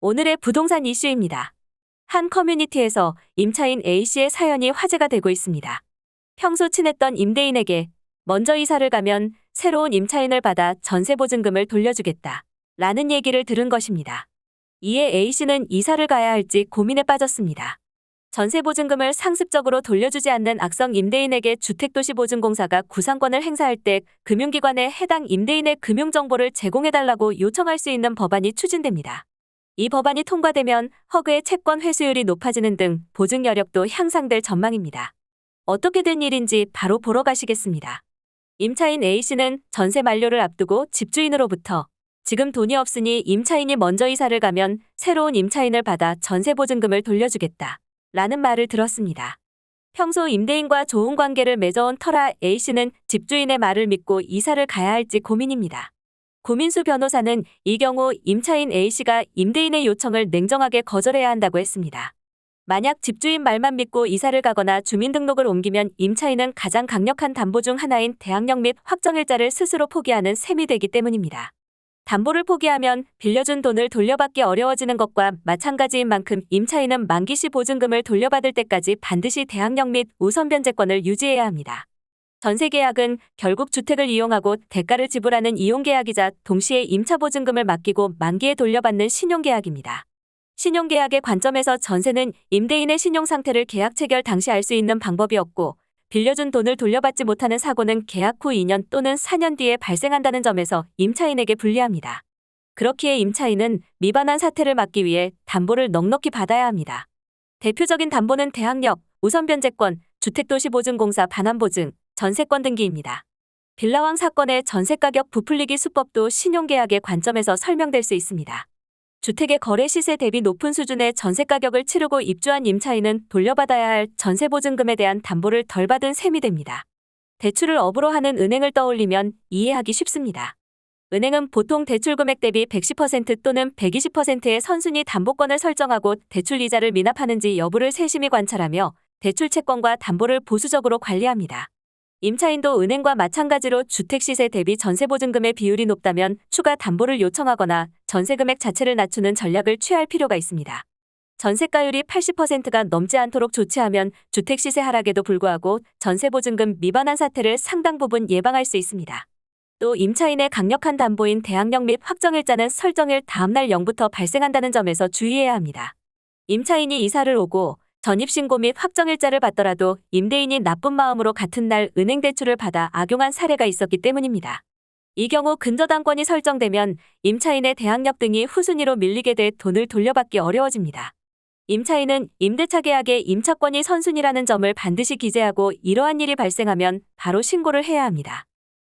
오늘의 부동산 이슈입니다. 한 커뮤니티에서 임차인 A씨의 사연이 화제가 되고 있습니다. 평소 친했던 임대인에게 먼저 이사를 가면 새로운 임차인을 받아 전세보증금을 돌려주겠다 라는 얘기를 들은 것입니다. 이에 A씨는 이사를 가야 할지 고민에 빠졌습니다. 전세보증금을 상습적으로 돌려주지 않는 악성 임대인에게 주택도시보증공사가 구상권을 행사할 때 금융기관에 해당 임대인의 금융정보를 제공해달라고 요청할 수 있는 법안이 추진됩니다. 이 법안이 통과되면 허그의 채권 회수율이 높아지는 등 보증 여력도 향상될 전망입니다. 어떻게 된 일인지 바로 보러 가시겠습니다. 임차인 A씨는 전세 만료를 앞두고 집주인으로부터 지금 돈이 없으니 임차인이 먼저 이사를 가면 새로운 임차인을 받아 전세보증금을 돌려주겠다 라는 말을 들었습니다. 평소 임대인과 좋은 관계를 맺어온 터라 A씨는 집주인의 말을 믿고 이사를 가야 할지 고민입니다. 고민수 변호사는 이 경우 임차인 A씨가 임대인의 요청을 냉정하게 거절해야 한다고 했습니다. 만약 집주인 말만 믿고 이사를 가거나 주민등록을 옮기면 임차인은 가장 강력한 담보 중 하나인 대항력 및 확정일자를 스스로 포기하는 셈이 되기 때문입니다. 담보를 포기하면 빌려준 돈을 돌려받기 어려워지는 것과 마찬가지인 만큼 임차인은 만기 시 보증금을 돌려받을 때까지 반드시 대항력 및 우선변제권을 유지해야 합니다. 전세계약은 결국 주택을 이용하고 대가를 지불하는 이용계약이자 동시에 임차보증금을 맡기고 만기에 돌려받는 신용계약입니다. 신용계약의 관점에서 전세는 임대인의 신용상태를 계약 체결 당시 알 수 있는 방법이 없고 빌려준 돈을 돌려받지 못하는 사고는 계약 후 2년 또는 4년 뒤에 발생한다는 점에서 임차인에게 불리합니다. 그렇기에 임차인은 미반환 사태를 막기 위해 담보를 넉넉히 받아야 합니다. 대표적인 담보는 대항력, 우선변제권, 주택도시보증공사 반환보증, 전세권 등기입니다. 빌라왕 사건의 전세가격 부풀리기 수법도 신용계약의 관점에서 설명될 수 있습니다. 주택의 거래 시세 대비 높은 수준의 전세가격을 치르고 입주한 임차인은 돌려받아야 할 전세보증금에 대한 담보를 덜 받은 셈이 됩니다. 대출을 업으로 하는 은행을 떠올리면 이해하기 쉽습니다. 은행은 보통 대출 금액 대비 110% 또는 120%의 선순위 담보권을 설정하고 대출 이자를 미납하는지 여부를 세심히 관찰하며 대출 채권과 담보를 보수적으로 관리합니다. 임차인도 은행과 마찬가지로 주택시세 대비 전세보증금의 비율이 높다면 추가 담보를 요청하거나 전세금액 자체를 낮추는 전략을 취할 필요가 있습니다. 전세가율이 80%가 넘지 않도록 조치하면 주택시세 하락에도 불구하고 전세보증금 미반환 사태를 상당 부분 예방할 수 있습니다. 또 임차인의 강력한 담보인 대항력 및 확정일자는 설정일 다음날 0부터 발생한다는 점에서 주의해야 합니다. 임차인이 이사를 오고 전입신고 및 확정일자를 받더라도 임대인이 나쁜 마음으로 같은 날 은행 대출을 받아 악용한 사례가 있었기 때문입니다. 이 경우 근저당권이 설정되면 임차인의 대항력 등이 후순위로 밀리게 돼 돈을 돌려받기 어려워집니다. 임차인은 임대차 계약에 임차권이 선순위라는 점을 반드시 기재하고 이러한 일이 발생하면 바로 신고를 해야 합니다.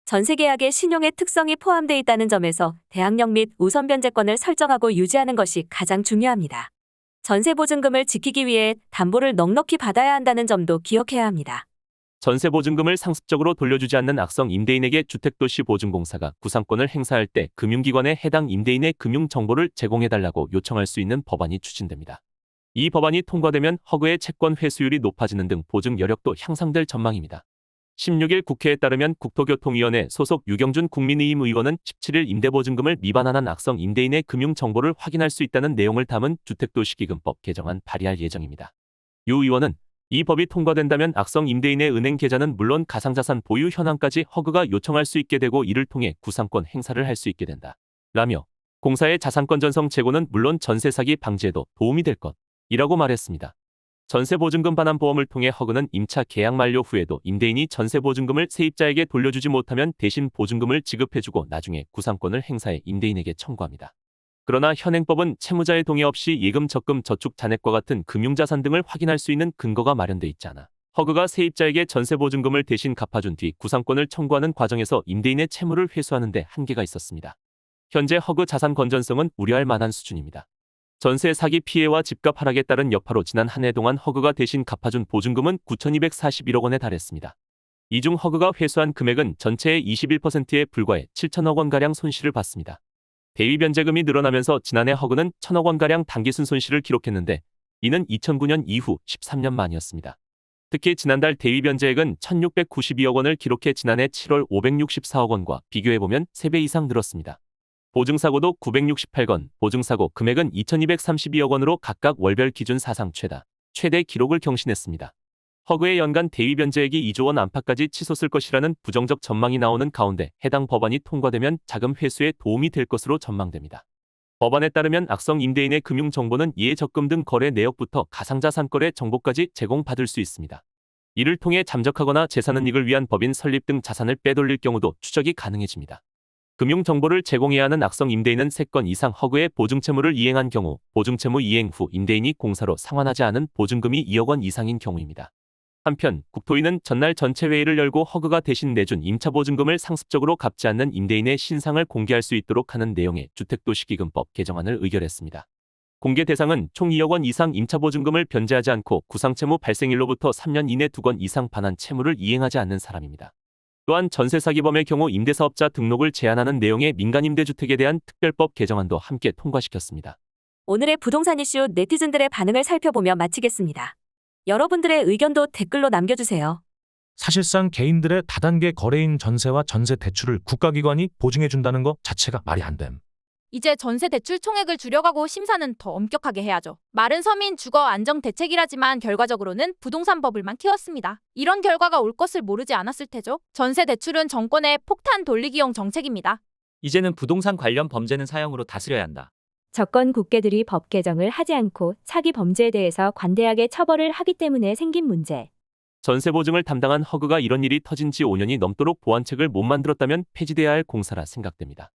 전세계약에 신용의 특성이 포함되어 있다는 점에서 대항력 및 우선변제권을 설정하고 유지하는 것이 가장 중요합니다. 전세보증금을 지키기 위해 담보를 넉넉히 받아야 한다는 점도 기억해야 합니다. 전세보증금을 상습적으로 돌려주지 않는 악성 임대인에게 주택도시보증공사가 구상권을 행사할 때 금융기관에 해당 임대인의 금융정보를 제공해달라고 요청할 수 있는 법안이 추진됩니다. 이 법안이 통과되면 허그의 채권 회수율이 높아지는 등 보증 여력도 향상될 전망입니다. 16일 국회에 따르면 국토교통위원회 소속 유경준 국민의힘 의원은 17일 임대보증금을 미반환한 악성 임대인의 금융정보를 확인할 수 있다는 내용을 담은 주택도시기금법 개정안 발의할 예정입니다. 유 의원은 이 법이 통과된다면 악성 임대인의 은행 계좌는 물론 가상자산 보유 현황까지 허그가 요청할 수 있게 되고 이를 통해 구상권 행사를 할 수 있게 된다. 라며 공사의 자산권 전성 재고는 물론 전세 사기 방지에도 도움이 될 것이라고 말했습니다. 전세보증금 반환보험을 통해 허그는 임차 계약 만료 후에도 임대인이 전세보증금을 세입자에게 돌려주지 못하면 대신 보증금을 지급해주고 나중에 구상권을 행사해 임대인에게 청구합니다. 그러나 현행법은 채무자의 동의 없이 예금, 적금, 저축, 잔액과 같은 금융자산 등을 확인할 수 있는 근거가 마련돼 있지 않아 허그가 세입자에게 전세보증금을 대신 갚아준 뒤 구상권을 청구하는 과정에서 임대인의 채무를 회수하는 데 한계가 있었습니다. 현재 허그 자산 건전성은 우려할 만한 수준입니다. 전세 사기 피해와 집값 하락에 따른 여파로 지난 한 해 동안 허그가 대신 갚아준 보증금은 9,241억 원에 달했습니다. 이 중 허그가 회수한 금액은 전체의 21%에 불과해 7천억 원가량 손실을 봤습니다. 대위 변제금이 늘어나면서 지난해 허그는 1,000억 원가량 단기순 손실을 기록했는데 이는 2009년 이후 13년 만이었습니다. 특히 지난달 대위 변제액은 1,692억 원을 기록해 지난해 7월 564억 원과 비교해보면 3배 이상 늘었습니다. 보증사고도 968건, 보증사고 금액은 2,232억 원으로 각각 월별 기준 사상 최대 기록을 경신했습니다. 허그의 연간 대위 변제액이 2조 원 안팎까지 치솟을 것이라는 부정적 전망이 나오는 가운데 해당 법안이 통과되면 자금 회수에 도움이 될 것으로 전망됩니다. 법안에 따르면 악성 임대인의 금융 정보는 이해 적금 등 거래 내역부터 가상자산 거래 정보까지 제공받을 수 있습니다. 이를 통해 잠적하거나 재산은닉을 위한 법인 설립 등 자산을 빼돌릴 경우도 추적이 가능해집니다. 금융 정보를 제공해야 하는 악성 임대인은 3건 이상 허그의 보증채무를 이행한 경우, 보증채무 이행 후 임대인이 공사로 상환하지 않은 보증금이 2억 원 이상인 경우입니다. 한편 국토위는 전날 전체 회의를 열고 허그가 대신 내준 임차보증금을 상습적으로 갚지 않는 임대인의 신상을 공개할 수 있도록 하는 내용의 주택도시기금법 개정안을 의결했습니다. 공개 대상은 총 2억 원 이상 임차보증금을 변제하지 않고 구상채무 발생일로부터 3년 이내 2건 이상 반환 채무를 이행하지 않는 사람입니다. 또한 전세사기범의 경우 임대사업자 등록을 제한하는 내용의 민간임대주택에 대한 특별법 개정안도 함께 통과시켰습니다. 오늘의 부동산 이슈 네티즌들의 반응을 살펴보며 마치겠습니다. 여러분들의 의견도 댓글로 남겨주세요. 사실상 개인들의 다단계 거래인 전세와 전세 대출을 국가기관이 보증해준다는 것 자체가 말이 안 됨. 이제 전세 대출 총액을 줄여가고 심사는 더 엄격하게 해야죠. 말은 서민 주거 안정 대책이라지만 결과적으로는 부동산 버블만 키웠습니다. 이런 결과가 올 것을 모르지 않았을 테죠. 전세 대출은 정권의 폭탄 돌리기용 정책입니다. 이제는 부동산 관련 범죄는 사형으로 다스려야 한다. 정권 국회들이 법 개정을 하지 않고 사기 범죄에 대해서 관대하게 처벌을 하기 때문에 생긴 문제. 전세 보증을 담당한 허그가 이런 일이 터진 지 5년이 넘도록 보완책을 못 만들었다면 폐지돼야 할 공사라 생각됩니다.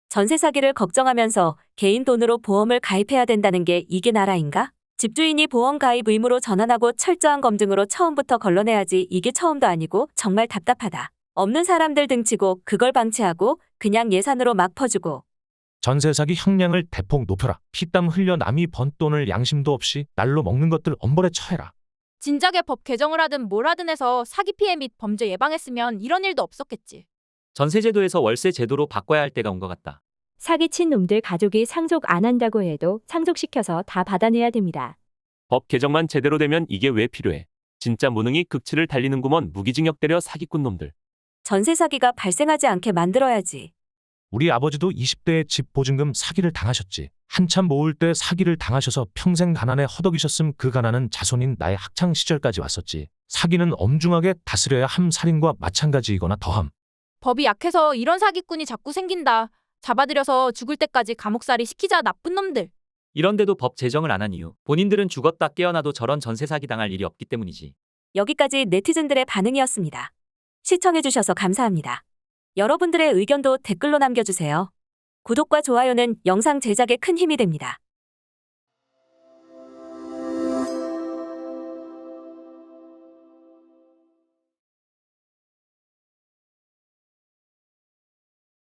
전세 사기를 걱정하면서 개인 돈으로 보험을 가입해야 된다는 게 이게 나라인가? 집주인이 보험 가입 의무로 전환하고 철저한 검증으로 처음부터 걸러내야지 이게 처음도 아니고 정말 답답하다. 없는 사람들 등치고 그걸 방치하고 그냥 예산으로 막 퍼주고. 전세 사기 형량을 대폭 높여라. 피땀 흘려 남이 번 돈을 양심도 없이 날로 먹는 것들 엄벌에 처해라. 진작에 법 개정을 하든 뭘 하든 해서 사기 피해 및 범죄 예방했으면 이런 일도 없었겠지. 전세제도에서 월세 제도로 바꿔야 할 때가 온 것 같다. 사기친 놈들 가족이 상속 안 한다고 해도 상속시켜서 다 받아내야 됩니다. 법 개정만 제대로 되면 이게 왜 필요해? 진짜 무능이 극치를 달리는구먼. 무기징역 때려 사기꾼 놈들. 전세 사기가 발생하지 않게 만들어야지. 우리 아버지도 20대에 집 보증금 사기를 당하셨지. 한참 모을 때 사기를 당하셔서 평생 가난에 허덕이셨음. 그 가난은 자손인 나의 학창 시절까지 왔었지. 사기는 엄중하게 다스려야 함. 살인과 마찬가지이거나 더함. 법이 약해서 이런 사기꾼이 자꾸 생긴다. 잡아들여서 죽을 때까지 감옥살이 시키자 나쁜 놈들. 이런데도 법 제정을 안 한 이유. 본인들은 죽었다 깨어나도 저런 전세 사기 당할 일이 없기 때문이지. 여기까지 네티즌들의 반응이었습니다. 시청해주셔서 감사합니다. 여러분들의 의견도 댓글로 남겨주세요. 구독과 좋아요는 영상 제작에 큰 힘이 됩니다.